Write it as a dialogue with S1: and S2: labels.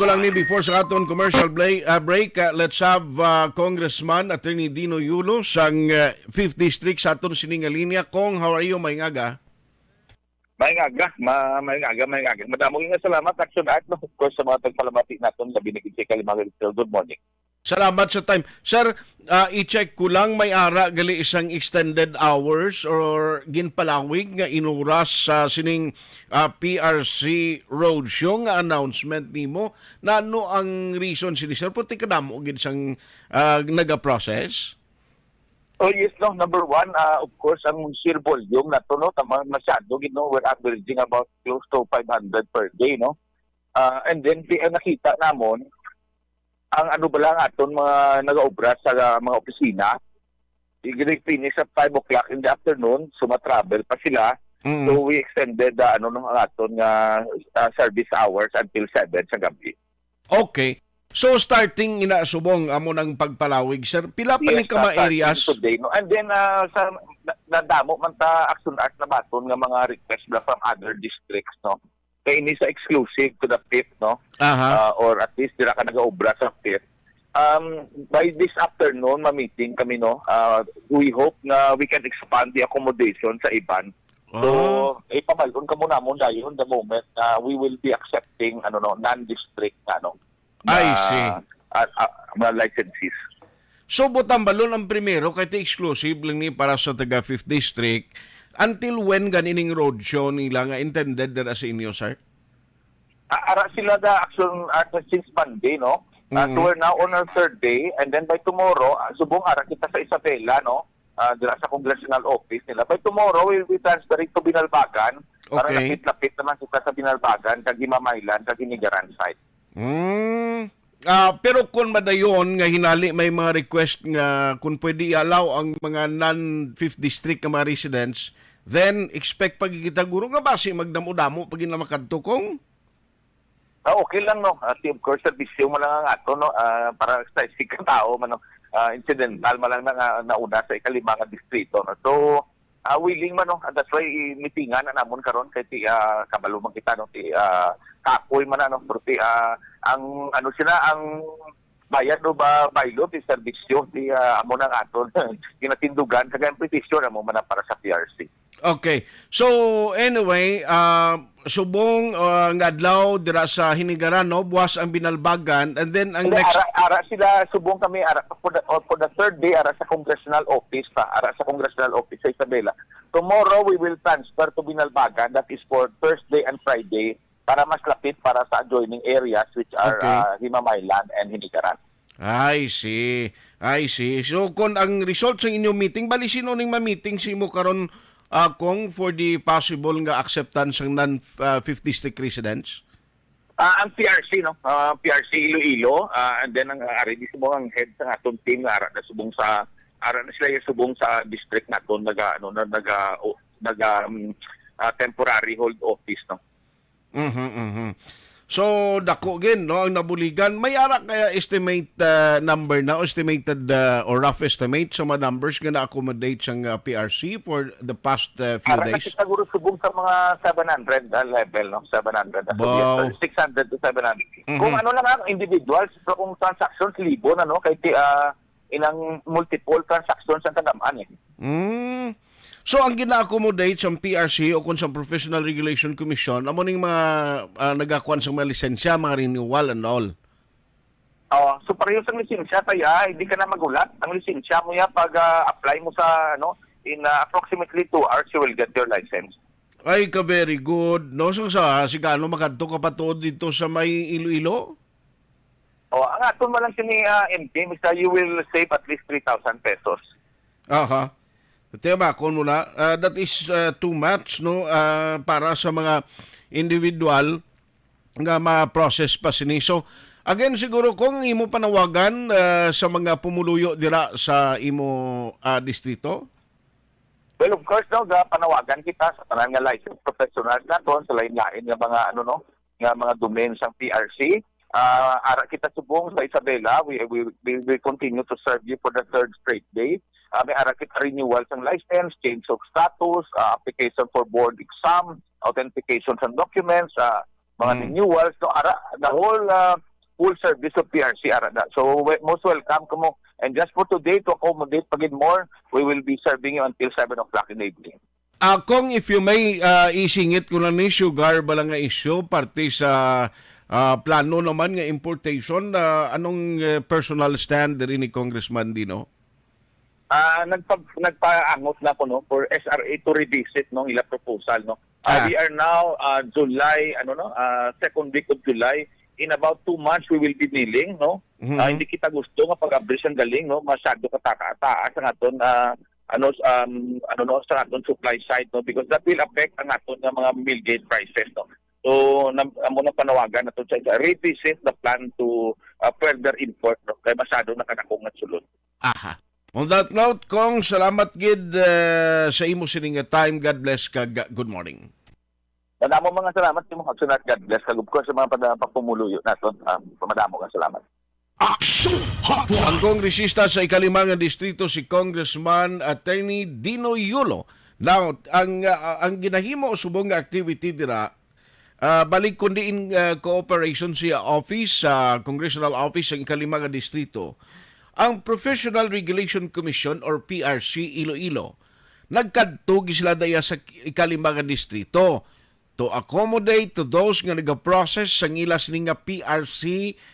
S1: ko lang ni before sa aton commercial break, let's have Congressman Attorney Dino Yulo sang 5th District sa aton sining nga linya. Kong, how are you? May ngaga.
S2: May ngaga. Madamong nga salamat, Action Art, no? Of course, sa mga tagpalamati natin, labi na kinsi Kalimang. Good morning.
S1: Salamat sa time. Sir, i-check ko lang, may ara gali isang extended hours or ginpalawig nga inuras sa sining PRC Roadshow nga announcement nimo. Na ano ang reason sini sir? Puti ka damo gid sang naga-process?
S2: Oh yes, no. Number one, of course, ang sheer volume na to, no? Tama masyado, we're averaging about close to 500 per day, no? And then, nakita namon, ang ano ba lang aton mga nag-obra sa mga opisina, i-finish at 5 o'clock in the afternoon, so ma-travel pa sila. So we extended ang aton service hours until 7 sa gabi.
S1: Okay. So starting subong amo ng pagpalawig sir, pila pa ni ka mga areas?
S2: Today, no? And then sa nadamo man ta Action Art na baton nga mga request bla from other districts, no? Kaya ini sa exclusive to the fifth, no? Or at least dira ka nag-obra sa fifth. By this afternoon, ma-meeting kami, no? We hope na we can expand the accommodation sa iban. So, ipamalon ka muna dayon the moment we will be accepting non-district
S1: I see.
S2: Mga licenses.
S1: So, butang balon ang primero, kahit exclusive lang ni para sa taga 5th District. Until when ganining roadshow nila nga intended na sa inyo, sir?
S2: Ara sila da Action Art since Monday, no? So we're now on our third day, and then by tomorrow, subong ara kita sa Isabela, no? Dira sa congressional office nila. By tomorrow, we'll be transferring to Binalbagan. Para lapit-lapit naman kita sa Binalbagan, kag Himamaylan, kag Inigaran site.
S1: Pero kung madayon nga hinali may mga request nga kung pwede i-allow ang mga non-5th District nga mga residents, then expect pagkikita guro nga basi magdamo-damo pag na makadtukong?
S2: Okay lang, no? Of course, servisyo mo lang ang ato, no? Para sa isang tao, incidental mo lang na nauna sa ikalimangan distrito, no? So, willing man, no? That's why meetingan na namon karon kay kabalo man kita, no? Kapoy man, no? Pero ang ang bayad no ba baylo ti serbisyo ti amo nang aton kinatindugan kag petisyon amo man para sa PRC.
S1: Okay. So anyway, subong nga adlaw dira sa Hinigaran, no, buwas ang Binalbagan, and then ang next
S2: ara sila subong kami for the third day ara sa congressional office sa Isabela. Tomorrow we will transfer to Binalbagan, that is for Thursday and Friday, para mas lapit para sa adjoining areas which are Himamaylan and Hinigaran.
S1: I see. So kung ang result sa inyong meeting, bali sino ning ma-meeting si mo karon kung for the possible nga acceptance ng non-5th District residents?
S2: Ang PRC, no? PRC Iloilo, and then ang RD subong ang head sa atong team nga ara na sila yung subong sa district naton temporary hold office, no?
S1: So dako gin, no, ang nabuligan. May ara kaya estimate number na, estimated or rough estimate sa mga numbers nga na-accommodate sang PRC for the past few
S2: days?
S1: days?
S2: Ara siguro subong sa mga 700 level, no? 700.
S1: Wow.
S2: 600 to 700. Kung ano lang ang individuals, so kung transactions, libo na, no? Kaya ilang multiple transactions ang tagamaan,
S1: So ang gina-accommodate sa PRC o kung sa Professional Regulation Commission, amo ning mga nagakuan sa mga lisensya, mga renewal and all.
S2: So pareho sa lisensya kaya hindi ka na magulat. Ang lisensya mo pag apply mo sa in approximately 2 hours you will get your license.
S1: Ay ka very good. No so sa sigano makadto ka pa tuod dito sa may Iloilo?
S2: Ang aton man lang sini MK, you will save at least 3,000 pesos.
S1: Aha. Tema kon muna, that is too much, no, para sa mga individual nga ma-process pa sini. So again siguro kung imo panawagan sa mga pumuluyo dira sa imo distrito.
S2: Well, of course, no, panawagan kita sa tanan nga licensed professionals naton sa lain-lain nga mga nga mga domain sa PRC. Ara kita subong sa Isabela, we will continue to serve you for the third straight day. May ara kita renewal ng license, change of status, application for board exam, authentication ng documents, mga renewals. So ara, the whole full service of PRC arada. So most welcome kamo. And just for today, to accommodate pagin more, we will be serving you until 7 o'clock in the evening.
S1: Kung if you may isingit ko lang ni sugar bala nga issue parte sa plano naman nga importation, anong personal stand diri ni Congressman Dino?
S2: Nagpaangot na ko no for SRA to revisit no ila proposal no. We are now July second week of July. In about 2 months we will be dealing no. Hindi kita gusto nga pag-abris ang galing no, masyado katataas ang aton sa aton supply side no, because that will affect ang aton nga mga mill gate prices no. So amo na panawagan nato sa revisit the plan to further import no, kay masyado na kanakong at sulod.
S1: Aha. On that note, Kong, salamat gid sa imo sining time. God bless ka. Good morning.
S2: Madamo mga salamat sa mga sunat. God bless kag of course sa mga pagpumuluyo naton. Madamo nga salamat.
S3: Action Hotline.
S1: Ang kongresista sa ikalimangan distrito si Congressman Attorney Dino Yulo. Now, ang ginahimo o subong nga activity dira, balik kundi in cooperation sa office, sa congressional office sa ikalimangan distrito, ang Professional Regulation Commission or PRC Iloilo. Nagkadtog sila daya sa ikalimangan distrito to accommodate to those nga nag-process sa ila sining nga PRC